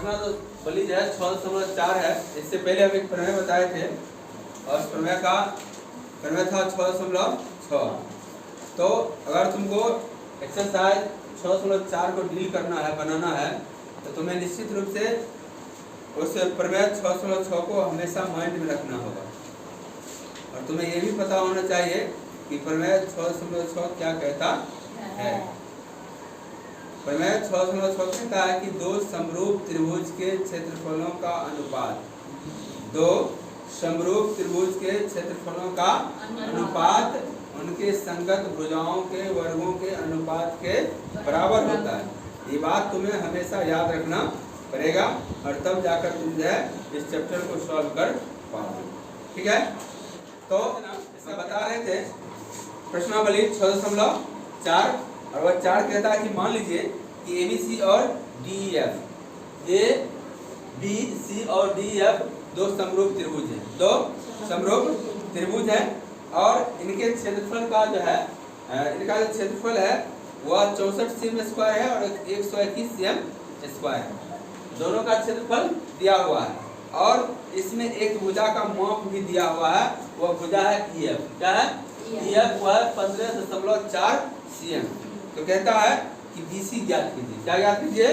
प्रश्न तो बली जो है 6.4 है। इससे पहले हम एक प्रमेय बताए थे और प्रमेय था 6.6। तो अगर तुमको एक्सरसाइज 6.4 को डील करना है, बनाना है, तो तुम्हें निश्चित रूप से उस प्रमेय 6.6 को हमेशा माइंड में रखना होगा। और तुम्हें ये भी पता होना चाहिए कि प्रमेय 6.6 क्या कहता है। प्रमेय 6.6 कहता है कि दो समरूप त्रिभुज के क्षेत्रफलों का अनुपात, दो समरूप त्रिभुज के क्षेत्रफलों का अनुपात उनके संगत भुजाओं के वर्गों के अनुपात के बराबर होता है। ये बात तुम्हें हमेशा याद रखना पड़ेगा और तब जाकर तुम जो है इस चैप्टर को सॉल्व कर पाओगे। ठीक है, तो इसका बता रहे थे प्रश्नावली 6.4 और वह 4 कहता है कि मान लीजिए कि ABC और DEF, ABC और DEF दो समरूप त्रिभुज हैं, दो समरूप त्रिभुज हैं और इनके क्षेत्रफल का जो है, इनका जो क्षेत्रफल है वह 64 cm स्क्वायर है और 121 cm स्क्वायर है। दोनों का क्षेत्रफल दिया हुआ है और इसमें एक भुजा का माप भी दिया हुआ है। वह भुजा है EF। क्या है? EF वह 15.4 cm। तो कहता है कि BC ज्ञात कीजिए। क्या ज्ञात कीजिए?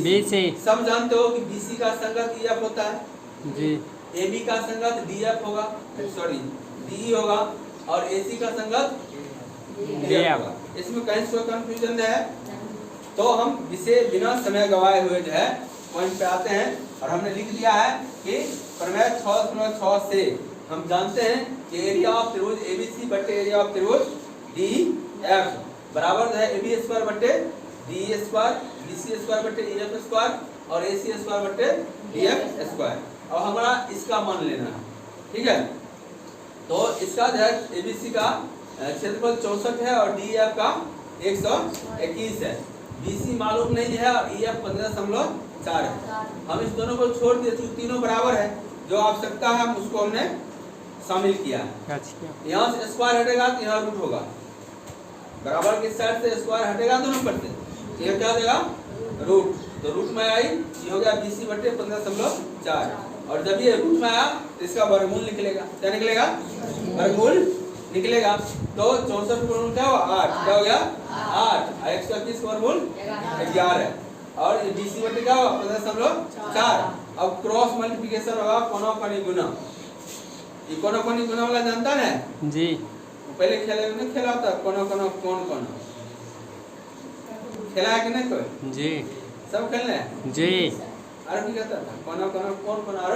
BC। सब जानते हो कि BC का संगत EF होता है जी। AB का संगत DF होगा, सॉरी DE होगा और AC का संगत DF होगा। इसमें कहीं कोई कंफ्यूजन है? तो हम इसे बिना समय गवाए हुए जो है पॉइंट पे आते हैं और हमने लिख दिया है कि प्रमेय 6.6 से हम जानते हैं कि एरिया ऑफ त्रिभुज ABC बटे एरिया ऑफ त्रिभुज DF बराबर जो है AB स्क्वायर बटे DE स्क्वायर, BC स्क्वायर बटे EF स्क्वायर और AC स्क्वायर बटे DF स्क्वायर। अब हमारा इसका मान लेना है। ठीक है, तो इसका जो है ABC का क्षेत्रफल 64 है और DEF का 121 है। BC मालूम नहीं है और EF 15.4 है। हम इस दोनों को छोड़ दिए, तीनों बराबर है। जो आवश्यकता है उसको हमने शामिल किया है। यहाँ से स्क्वायर हटेगा तो यहाँ रूट होगा, बराबर की साइड से स्क्वायर हटेगा दोनों पर से, ये क्या देगा? रूट। तो रूट में आई, ये हो गया BC बटे 15.4 और जब ये रूट में आया तो इसका वर्गमूल निकलेगा। क्या निकलेगा? वर्गमूल निकलेगा। तो 64 का वर्गमूल क्या हुआ? 8। क्या हो गया? 8। 121 का वर्गमूल 11 और ये BC बटे क्या हुआ? 15.4। अब क्रॉस मल्टीप्लिकेशन होगा, कोनों गुना। ये कोनों गुना वाला जानता है जी। पहले खेले नहीं खेला होता? कोनों कौन खेला है कि नहीं कोई? जी। सब खेलने हैं जी। और भी कहता था कोनों कौन और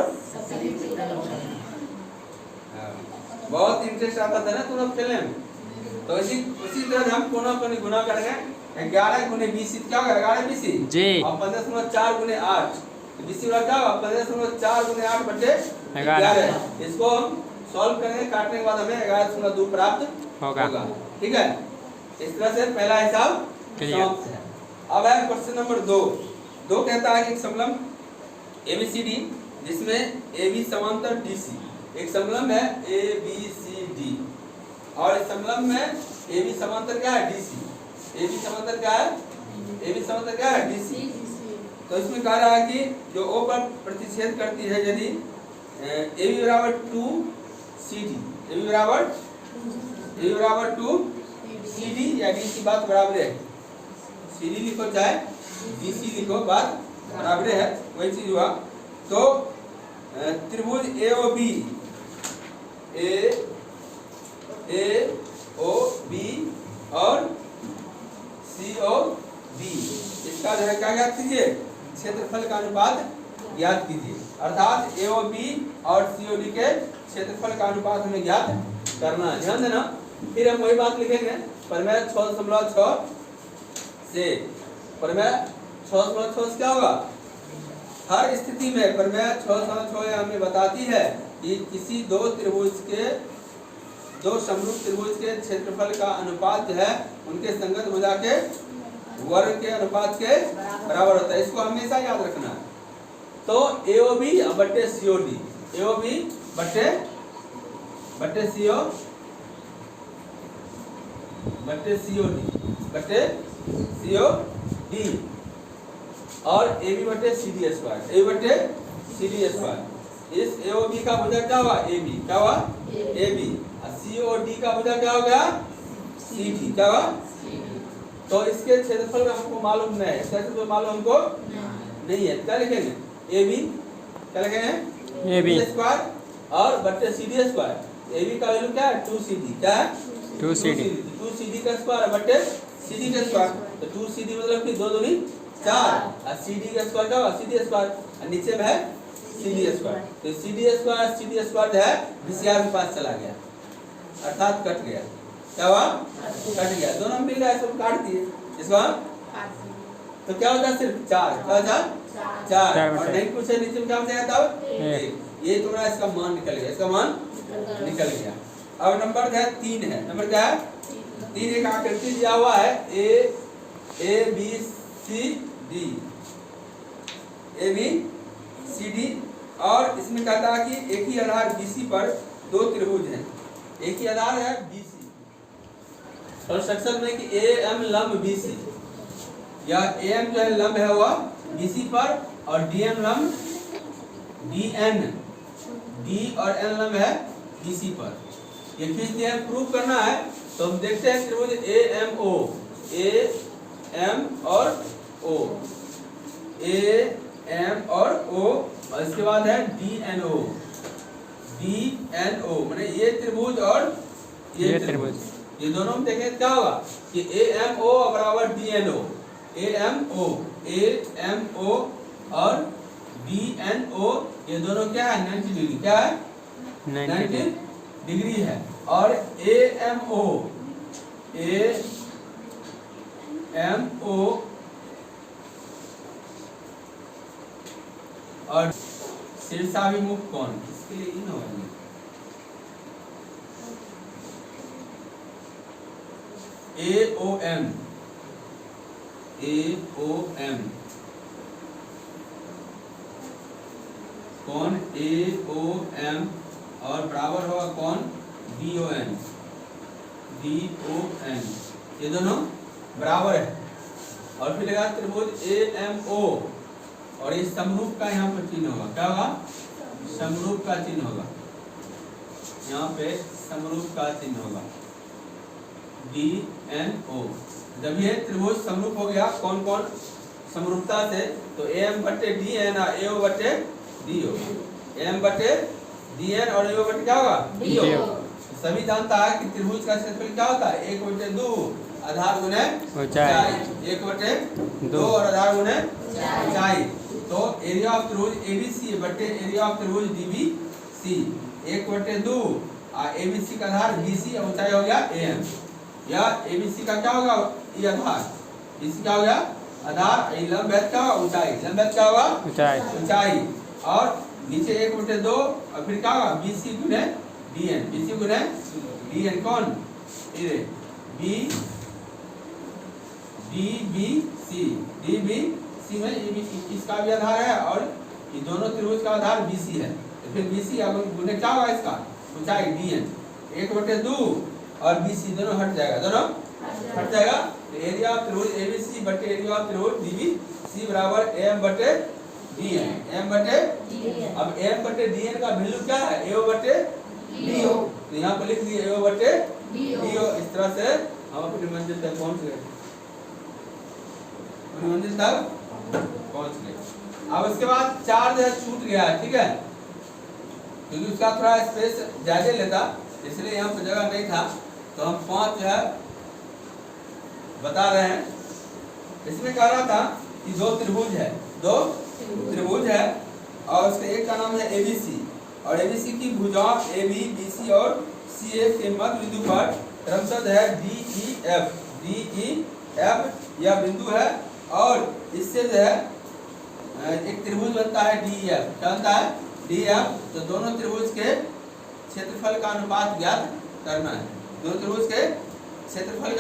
बहुत इंटरेस्ट आता था ना तुम लोग खेलने में। तो उसी तरह हम कोनों गुना करेंगे। 11 गुने 20 क्या होगा? 11 BC जी और 15.4 गुने 8 BC वाला क्या होगा? 15.4 गुने 8 बटे 11। इसको हम सॉल्व करेंगे, काटने के बाद हमें 11.2 प्राप्त होगा। ठीक है, इस तरह से पहला हिसाब समाप्त है। अब है क्वेश्चन नंबर 2 कहता है कि एक समलंब ABCD जिसमें AB समांतर DC, एक समलंब है ABCD और इस समलंब में AB समांतर क्या है? DC। AB समांतर क्या है? AB समांतर क्या है? DC। तो इसमें कह रहा है कि जो O पर प्रतिच्छेद करती है यदि AB बराबर 2CD, AB बराबर 2CD या DC बात बराबर है। CD लिखो चाहे DC लिखो, बात बराबर है, वही चीज हुआ। तो त्रिभुज AOB और COB इसका जो है क्या ज्ञात कीजिए? क्षेत्रफल का अनुपात ज्ञात कीजिए। अर्थात AOB और COD के क्षेत्रफल का अनुपात हमें ज्ञात करना है। ध्यान देना। फिर हम वही बात लिखेंगे प्रमेय 6.6 से। प्रमेय 6.6 क्या होगा? हर स्थिति में प्रमेय 6.6 हमें बताती है कि किसी दो समरूप त्रिभुज के क्षेत्रफल का अनुपात जो है उनके संगत भुजा के वर्ग के अनुपात के बराबर होता है। इसको हमेशा याद रखना है। तो AOB बटे COD, AOB बटे COD और ए बी बटे सी डी स्क्वायर, ए बटे सी डी स्क्वायर। इस ए ओ बी का भुजा क्या हुआ, ए बी, क्या हुआ ए बी, और सी ओ डी का भुजा क्या हो गया, सी डी, क्या हुआ। तो इसके क्षेत्रफल का हमको मालूम नहीं है, इसका क्षेत्रफल मालूम हमको नहीं है, क्या लिखेंगे, ए बी, क्या लिखेंगे, ए बी स्क्वायर और बटे C D square. A B का वैल्यू क्या है, 2cd, क्या है 2cd, 2cd का स्क्वायर बटे cd का स्क्वायर। तो 2cd मतलब कि 2 दूनी 4 और cd का स्क्वायर क्या होगा, cd स्क्वायर, और नीचे में है cd स्क्वायर। तो cd स्क्वायर जो है VCR के पास चला गया, अर्थात कट गया, क्या हुआ, कट गया, दोनों मिल गया, सब काट दिए इसको हम। तो क्या होता है, सिर्फ 4, क्या होता है 4, और नहीं पूछे नीचे में क्या बचेगा तब 1। ये तुम्हारा इसका मान निकल गया, इसका मान निकल गया। अब नंबर है 3 है, नंबर क्या है 3, एक आकृति दिया हुआ है A B C D, A B C D, और इसमें कहता है कि एक ही आधार BC पर 2 त्रिभुज हैं, एक ही आधार है BC, और कंस्ट्रक्शन में कि AM लंब BC, या AM जो है लंब है वह BC पर, और DM लंब DN, D और N लंब है BC पर। ये खींच दिया, प्रूव करना है। तो हम देखते हैं त्रिभुज AMO, AM और O, AM और O, और इसके बाद है DNO, DNO माने ये त्रिभुज और ये त्रिभुज, ये दोनों में देखें क्या होगा कि AMO बराबर DNO, AMO और DNO ये दोनों क्या है 90 डिग्री, क्या है 90 डिग्री है। और AMO और शीर्षाभिमुख कोण, इसके लिए इन होगा AOM कौन AOM, और बराबर होगा कौन DON, ये दोनों बराबर है। और फिर लगा त्रिभुज AMO, और ये समरूप का यहाँ पर चिन्ह होगा, क्या होगा, समरूप का चिन्ह होगा, यहाँ पे समरूप का चिन्ह होगा DNO। जब ये त्रिभुज समरूप हो गया, कौन कौन समरूपता से, तो AM बटे DN और AO बटे DO, AM बटे DN और AO बटे क्या होगा DO। सभी जानता है कि त्रिभुज का क्षेत्रफल क्या होता है, 1/2 आधार गुने ऊंचाई, 1/2 और आधार गुने ऊंचाई। तो एरिया ऑफ त्रिभुज ABC बटे एरिया ऑफ त्रिभुज DBC, 1/2, और ABC का आधार BC, ऊंचाई हो गया AM, या ABC का क्या होगा, ये आधार, BC क्या हो गया आधार, लंब है क्या होगा ऊंचाई, लंब है क्या होगा ऊंचाई, और नीचे 1/2, और फिर क्या होगा BC गुने DN, BC गुने DN, कौन ये DBC में इसका भी आधार है, और ये दोनों त्रिभुज का आधार BC है, तो फिर BC अब गुने क्या होगा इसका ऊंचाई DN, 1/2 और BC दोनों हट जाएगा, दोनों हट जाएगा। तो एरिया ऑफ त्रिभुज ABC बटे एरिया ऑफ त्रिभुज DBC बराबर AM बटे DN, AM बटे DN। अब AM बटे DN का वैल्यू क्या है, AO बटे DO, तो यहाँ पर लिख दिए AO बटे DO। इस तरह से हम अपनी मंजिल तक पहुँच गए, अपनी मंजिल तक पहुँच गए। अब इसके बाद 4 जो है छूट गया है, ठीक है, क्योंकि उसका थोड़ा स्पेस ज्यादा लेता, इसलिए यहाँ पर जगह नहीं था, तो हम 5 जो है बता रहे हैं। इसमें कह रहा था कि 2 त्रिभुज है, 2 त्रिभुज है, और उसके एक का नाम है ABC, और ABC की भुजाओं AB, BC और CA के मध्य बिंदु पर क्रमशः है DEF यह बिंदु है, और इससे जो है एक त्रिभुज बनता है DEF, क्या बनता है DEF। तो दोनों त्रिभुज के क्षेत्रफल का अनुपात ज्ञात करना है, दोनों त्रिभुज के क्षेत्रफल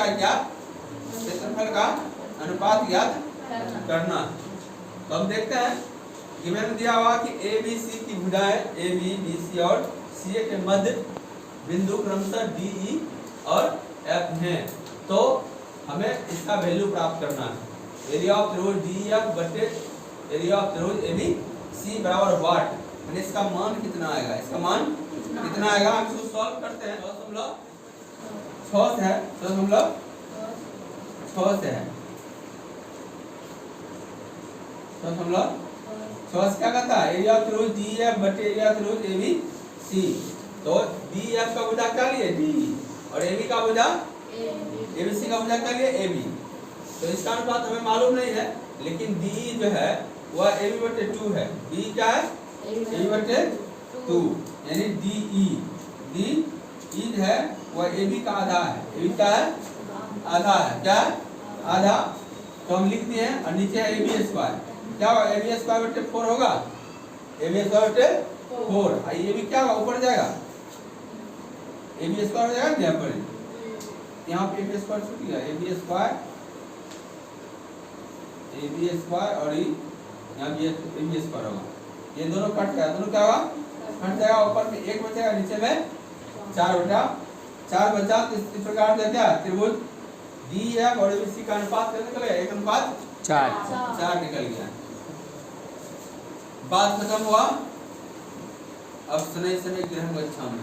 का अनुपात ज्ञात करना। तो हम देखते हैं कि मैंने दिया हुआ कि ABC की भुजाएं AB, BC और CA के मध्य बिंदु क्रमशः DE और F हैं, तो हमें इसका वैल्यू प्राप्त करना है। एरिया ऑफ त्रिभुज DEF बटे एरिया ऑफ त्रिभुज ABC बराबर व्हाट, यानी इसका मान कितना आएगा, इसका मान कितना आएगा। हम इसको सॉल्व करते हैं। 6.6 से है, 6.6 से है, 6.6 से क्या कहता है, एरिया ऑफ त्रिभुज DEF बटे एरिया ऑफ त्रिभुज ABC। तो DEF का भुजा क्या लिए DE, और AB का भुजा ABC का भुजा क्या लिए AB। तो इसका अनुपात हमें मालूम नहीं है, लेकिन DE जो है वह AB बटे 2 है। DE क्या है, AB बटे 2, यानी DE जो है वह AB का आधा है। AB का है आधा है, क्या है आधा। तो हम लिख दिए हैं, और नीचे है AB स्क्वायर, क्या होगा AB स्क्वायर बटे 4 होगा, AB स्क्वायर बटे 4। AB क्या होगा, ऊपर जाएगा, AB स्क्वायर हो जाएगा यहाँ पर, यहाँ पे AB स्क्वायर छूट गया, AB स्क्वायर और यहाँ भी AB स्क्वायर होगा, ये दोनों कट गया, दोनों क्या होगा कट जाएगा, ऊपर में 1 बचेगा, नीचे में 4 बचा। तो इस प्रकार से क्या त्रिभुज DEF और ABC का अनुपात कितना निकल गया, 1:4 निकल गया। बात खत्म हुआ। अब शनि ग्रह गच्छामि।